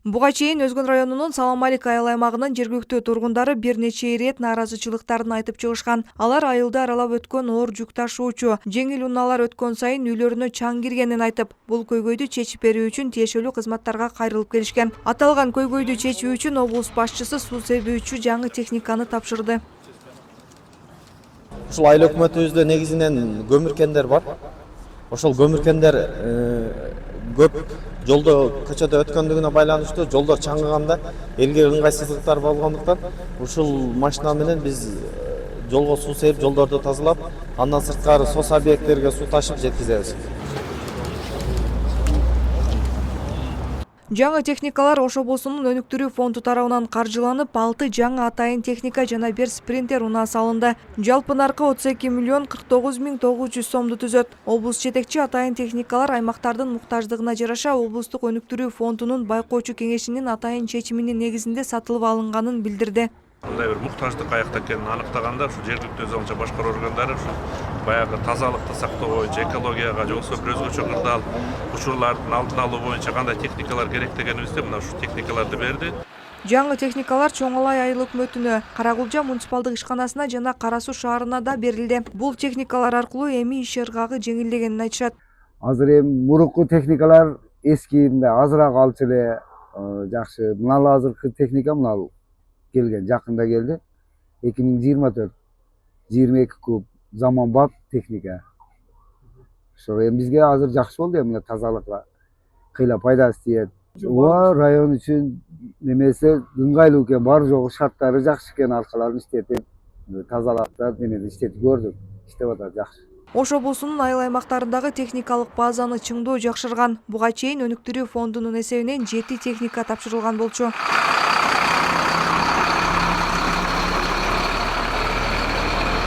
Буга чейин Өзгөн районунун Саламалик айыл аймагынын жергиликтүү тургундары бир нече ирет нааразычылыктарын айтып чыгышкан. Алар айылды аралап өткөн оор жүк ташуучу жеңил унаалар өткөн сайын үйлөрүнө чаң киргенин айтып, бул көйгөйдү чечип берүү үчүн тиешелүү кызматтарга кайрылып келишкен. Аталган көйгөйдү чечүү үчүн облус башчысы суу себүүчү жаңы техниканы тапшырды. Ушул айыл өкмөтүбүздө негизинен көмүркендер бар. Ошол көмүркендер көп жолдо көчөдө өткөндүгүнө байланыштуу жолдор чаңгыганда элге ыңгайсыздыктар болгондуктан ушул машина менен биз жолго суу себип жолдорду тазалап, андан сырткары сос объекттерге суу ташып жеткизебиз. Жаңы техникалар Ош облусунун өнүктүрүү фонду тарабынан каржыланып, 6 жаңы атайын техника жана 1 спринтер унаа салынды. Жалпы наркы 32 миллион 49 миң 900 сомду түзөт. Облус жетекчи атайын техникалар аймактардын муктаждыгына жараша облустук өнүктүрүү фондунун байкоочу кеңешинин атайын чечиминин негизинде сатылып алынганын билдирди. Мындай бир муктаждык каякта экенин аныктаганда ушу жергиликтүү өз алынча башкаруу органдары ушу баягы тазалыкты сактоо боюнча, экологияга же болбосо бир өзгөчө кырдаал учурлардын алдын алуу боюнча кандай техникалар керек дегенибизде мына ушу техникаларды берди. Жаңы техникалар Чоңалай айыл өкмөтүнө, Каракулжа муниципалдык ишканасына жана Кара Суу шаарына да берилди. Бул техникалар аркылуу эми иш ыргагы жеңилдегенин айтышат. Азыр эми мурунку техникалар эски мындай азыраак алчу эле жакшы. Мына азыркы техника мына келген, жакында келди. 2024-22 куб заманбап техника. Ошо эми бизге азыр жакшы болду, эми тазалыкка кыйла пайдасы тиет. Ооба, район үчүн немесе ыңгайлуу экен, бар жогу шарттары жакшы экен, аркаларын иштетип, тазалыкта немени иштетип көрдүк. Иштеп атат жакшы. Ош облусунун айыл аймактарындагы техникалык базаны чыңдоо жакшырган. Буга чейин өнүктүрүү фондунун эсебинен 7 техника тапшырылган болчу.